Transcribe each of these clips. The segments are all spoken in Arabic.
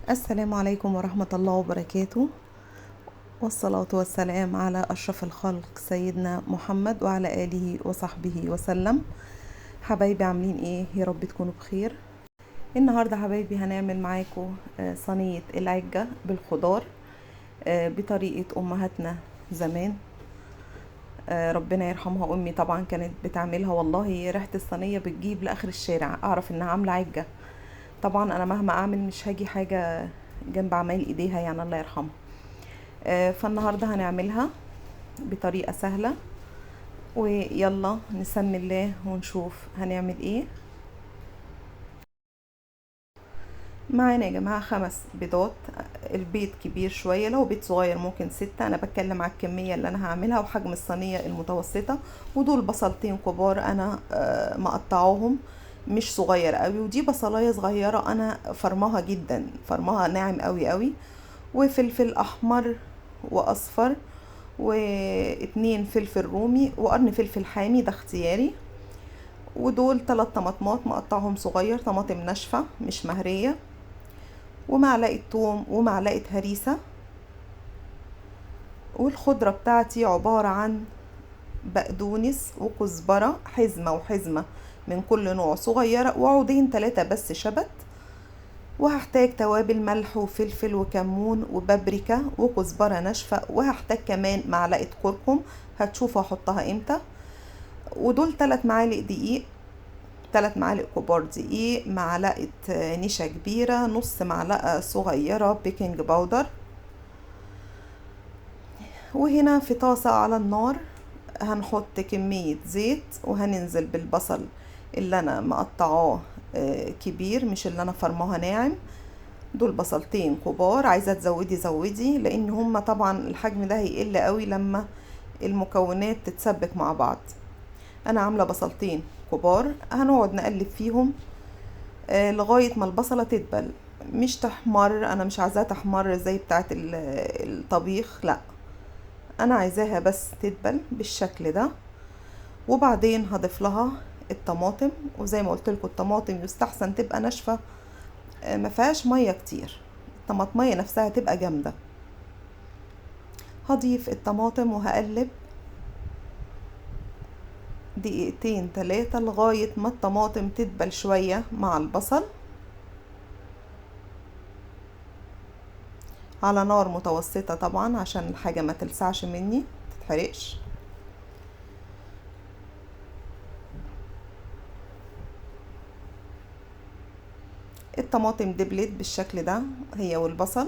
السلام عليكم ورحمة الله وبركاته، والصلاة والسلام على أشرف الخلق سيدنا محمد وعلى آله وصحبه وسلم. حبايبي عاملين ايه؟ يا رب تكونوا بخير. النهاردة حبايبي هنعمل معاكم صينية العجة بالخضار بطريقة أمهاتنا زمان. ربنا يرحمها أمي، طبعا كانت بتعملها، والله ريحة الصينية بتجيب لآخر الشارع، أعرف إنها عاملة عجة. طبعا أنا مهما أعمل مش هاجي حاجة جنب عمايل إيديها، يعني الله يرحمها. فالنهاردة هنعملها بطريقة سهلة، ويلا نسمي الله ونشوف هنعمل ايه. معانا يا جماعة 5 بيضات. البيض كبير شوية، لو بيض صغير ممكن 6. انا بتكلم على الكمية اللي انا هعملها وحجم الصينية المتوسطة. ودول بصلتين كبار انا مقطعوهم مش صغير قوي، ودي بصلاية صغيرة انا فرماها جدا، فرماها ناعم قوي قوي. وفلفل احمر واصفر، و2 فلفل رومي، وقرن فلفل حامي ده اختياري. ودول 3 طماطمات مقطعهم صغير، طماطم ناشفة مش مهرية، ومعلقة توم ومعلقة هريسة. والخضرة بتاعتي عبارة عن بقدونس وكزبرة، حزمة وحزمة من كل نوع صغيرة، وعودين 3 بس شبت. وهحتاج توابل ملح وفلفل وكمون وبابريكا وكزبرة ناشفة، وهحتاج كمان معلقة كركم، هتشوفوا هحطها امتى. ودول 3 معالق دقيق، 3 معالق كبار دقيق، معلقة نشا كبيرة، نص معلقة صغيرة بيكنج باودر. وهنا في طاسة على النار هنحط كمية زيت، وهننزل بالبصل اللي انا مقطعاه كبير، مش اللي انا فرماها ناعم. دول بصلتين كبار، عايزة تزودي زودي، لان هما طبعا الحجم ده هيقل قوي لما المكونات تتسبك مع بعض. انا عاملة بصلتين كبار، هنقعد نقلب فيهم لغاية ما البصلة تدبل، مش تحمر. انا مش عايزاها تحمر زي بتاعة الطبيخ، لا، انا عايزاها بس تدبل بالشكل ده. وبعدين هضيف لها الطماطم، وزي ما قلت لكم الطماطم يستحسن تبقى ناشفة، ما فيهاش مية كتير، الطماطمية نفسها تبقى جامدة. هضيف الطماطم وهقلب دقيقتين 3 لغاية ما الطماطم تدبل شوية مع البصل، على نار متوسطة طبعا عشان الحاجة ما تلسعش مني تتحرقش. الطماطم دبلت بالشكل ده هي والبصل.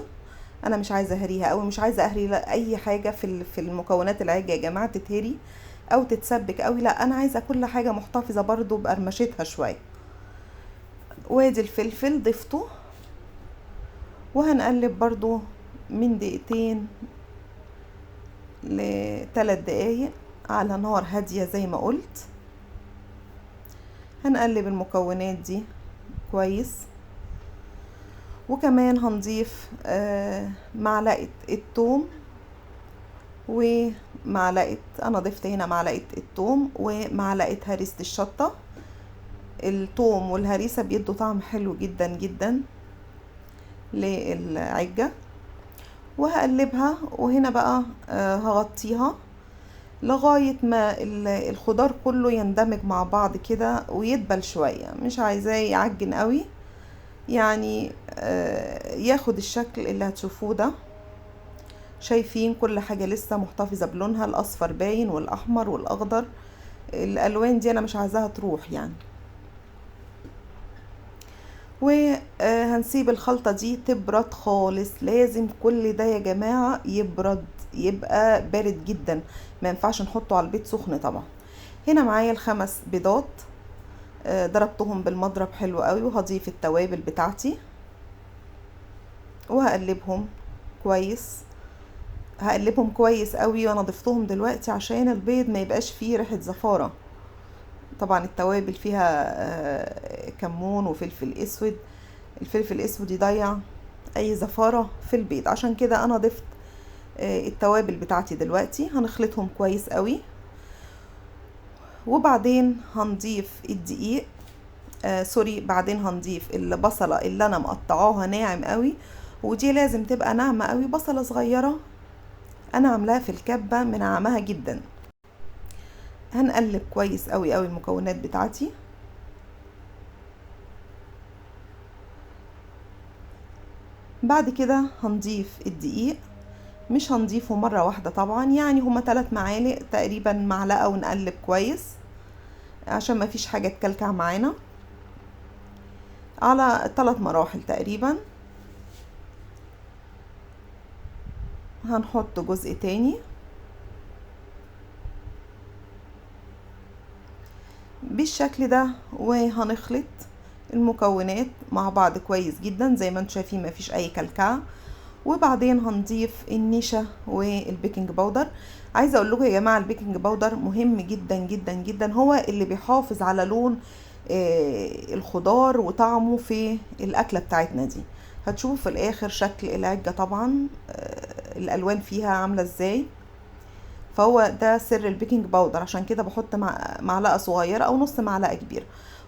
انا مش عايزه اهريها قوي، مش عايزه اهري اي حاجه في المكونات العجه يا جماعه تتهري او تتسبك قوي، لا، انا عايزه كل حاجه محتفظه برضو بقرمشتها شويه. وادي الفلفل ضفته، وهنقلب برضو من دقيقتين ل3 دقايق على نار هاديه زي ما قلت. هنقلب المكونات دي كويس، وكمان هنضيف معلقة الثوم، ومعلقة، انا ضفت هنا معلقة الثوم ومعلقة هريسة الشطة. الثوم والهريسة بيدوا طعم حلو جدا جدا للعجة. وهقلبها، وهنا بقى هغطيها لغاية ما الخضار كله يندمج مع بعض كده ويدبل شوية، مش عايزاه يعجن قوي، يعني ياخد الشكل اللي هتشوفوه ده. شايفين كل حاجة لسه محتفظة بلونها، الأصفر باين والأحمر والأخضر، الألوان دي أنا مش عايزاها تروح يعني. وهنسيب الخلطة دي تبرد خالص، لازم كل ده يا جماعة يبرد، يبقى بارد جدا، ما ينفعش نحطه على البيت سخن طبعا. هنا معايا ال5 بيضات، ضربتهم بالمضرب حلو قوي، وهضيف التوابل بتاعتي وهقلبهم كويس. هقلبهم كويس قوي، وانا ضفتهم دلوقتي عشان البيض ما يبقاش فيه ريحة زفارة. طبعا التوابل فيها كمون وفلفل اسود، الفلفل الاسود يضيع اي زفارة في البيض، عشان كده انا ضفت التوابل بتاعتي دلوقتي. هنخلطهم كويس قوي، وبعدين هنضيف الدقيق، سوري، بعدين هنضيف البصلة اللي انا مقطعاها ناعم قوي، ودي لازم تبقى ناعمة قوي. بصلة صغيرة انا عاملاها في الكبة منعمها جدا. هنقلب كويس قوي قوي المكونات بتاعتي. بعد كده هنضيف الدقيق، مش هنضيفه مرة واحدة طبعا، يعني هما 3 معالق تقريبا، معلقة، ونقلب كويس عشان ما فيش حاجة تكلكع معانا، على 3 مراحل تقريبا. هنحط جزء تاني بالشكل ده، وهنخلط المكونات مع بعض كويس جدا زي ما انتم شايفين مفيش اي كلكعة. وبعدين هنضيف النشا والبيكنج باودر. عايزه اقول لكم يا جماعه البيكنج باودر مهم جدا جدا جدا، هو اللي بيحافظ على لون الخضار وطعمه في الاكله بتاعتنا دي. هتشوفوا في الاخر شكل العجه طبعا الالوان فيها عامله ازاي. فهو ده سر البيكنج باودر، عشان كده بحط معلقه صغيره او نص معلقه كبيره.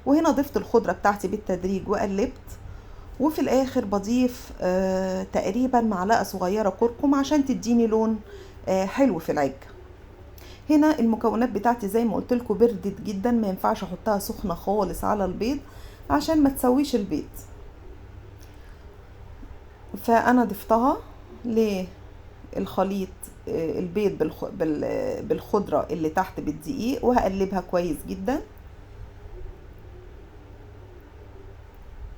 وهنا ضفت الخضره بتاعتي بالتدريج وقلبت. وفي الاخر بضيف تقريبا معلقه صغيره كركم عشان تديني لون حلو في العجة. هنا المكونات بتاعتي زي ما قلت لكم بردت جدا، ما ينفعش احطها سخنه خالص على البيض عشان ما تسويش البيض. فانا ضفتها للخليط البيض بالخضره اللي تحت بالدقيق، وهقلبها كويس جدا.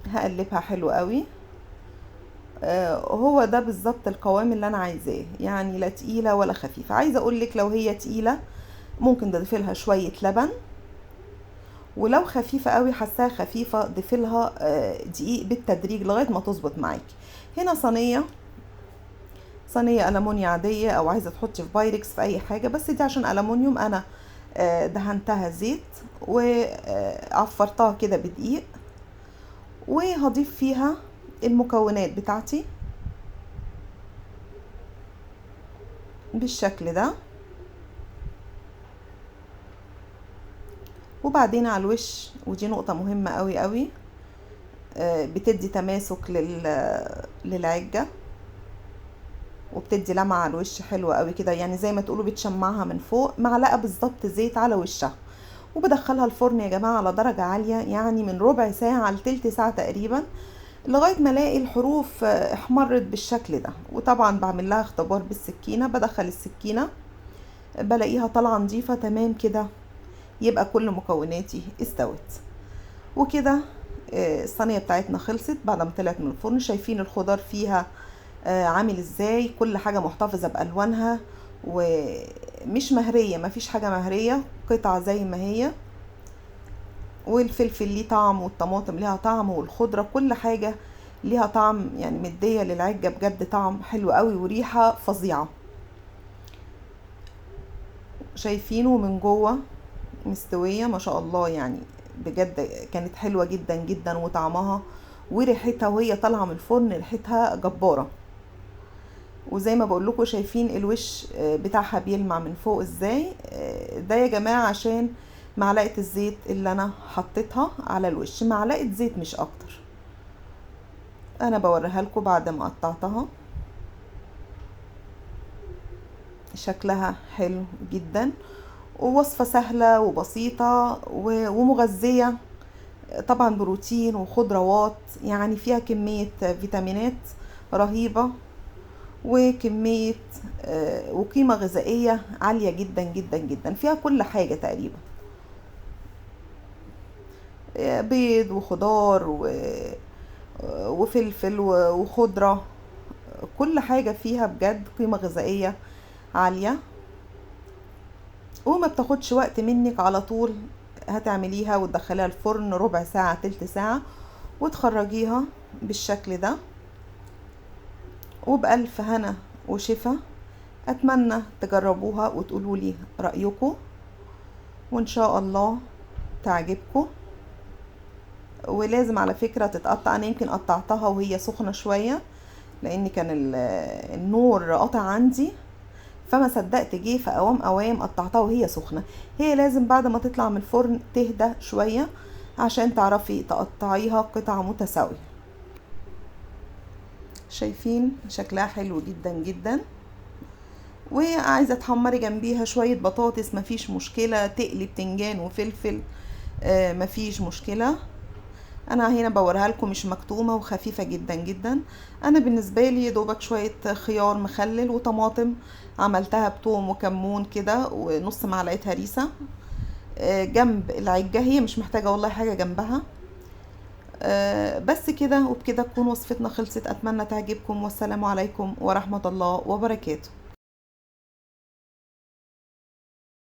هقلبها حلو قوي. هو ده بالظبط القوام اللي انا عايزاه، يعني لا تقيله ولا خفيفه. عايزه اقول لك لو هي تقيله ممكن تضيفي لها شويه لبن، ولو خفيفه قوي حاساها خفيفه ضيفي لها دقيق بالتدريج لغايه ما تظبط معاكي. هنا صينيه ألمونيا عاديه، او عايزه تحطي في بايركس في اي حاجه، بس دي عشان ألمونيوم انا دهنتها زيت وعفرتها كده بدقيق. وهضيف فيها المكونات بتاعتي بالشكل ده، وبعدين على الوش، ودي نقطة مهمة قوي قوي بتدي تماسك للعجة، وبتدي لمعة على الوش حلوة قوي كده، يعني زي ما تقولوا بتشمعها من فوق. معلقة بالظبط زيت على وشها، وبدخلها الفرن يا جماعة على درجة عالية، يعني من ربع ساعة لتلت ساعة تقريبا، لغاية ما الاقي الحروف احمرت بالشكل ده. وطبعا بعمل لها اختبار بالسكينة، بدخل السكينة بلاقيها طالعة نظيفة تمام كده، يبقى كل مكوناتي استوت. وكده الصينية بتاعتنا خلصت بعد ما طلعت من الفرن. شايفين الخضار فيها عامل ازاي، كل حاجة محتفظة بألوانها ومش مهرية، مفيش حاجة مهرية، قطع زي ما هي. والفلفل ليه طعم، والطماطم ليها طعم، والخضرة كل حاجة ليها طعم، يعني مدية للعجة بجد طعم حلو قوي وريحة فظيعة. شايفينه من جوه مستوية ما شاء الله، يعني بجد كانت حلوة جدا جدا، وطعمها وريحتها وهي طالعة من الفرن ريحتها جبارة. وزي ما بقول لكم شايفين الوش بتاعها بيلمع من فوق ازاي. ده يا جماعة عشان معلقة الزيت اللي انا حطيتها على الوش، معلقة زيت مش اكتر. انا بوريها لكم بعد ما قطعتها، شكلها حلو جدا، ووصفة سهلة وبسيطة ومغذية طبعا، بروتين وخضروات، يعني فيها كمية فيتامينات رهيبة، وكمية وقيمة غذائية عالية جدا جدا جدا، فيها كل حاجة تقريبا، بيض وخضار وفلفل وخضرة، كل حاجة فيها بجد قيمة غذائية عالية، وما بتاخدش وقت منك، على طول هتعمليها وتدخليها الفرن ربع ساعة تلت ساعة وتخرجيها بالشكل ده. وبألف هنا وشفا، اتمنى تجربوها وتقولوا لي رأيكم، وان شاء الله تعجبكم. ولازم على فكرة تتقطع، انا يمكن قطعتها وهي سخنة شوية لان كان النور قطع عندي، فما صدقت جه في اوام قطعتها وهي سخنة. هي لازم بعد ما تطلع من الفرن تهدى شوية عشان تعرفي تقطعيها قطع متساوية. شايفين شكلها حلو جدا جدا. وعايزة تحمري جنبيها شوية بطاطس مفيش مشكلة، تقلي بتنجان وفلفل مفيش مشكلة. انا هنا بوريها لكم مش مكتومة وخفيفة جدا جدا. انا بالنسبة لي دوبك شوية خيار مخلل وطماطم، عملتها بتوم وكمون كده ونص معلقة هريسة جنب العجة، هي مش محتاجة والله حاجة جنبها. بس كده، وبكده تكون وصفتنا خلصت. اتمنى تعجبكم، والسلام عليكم ورحمة الله وبركاته.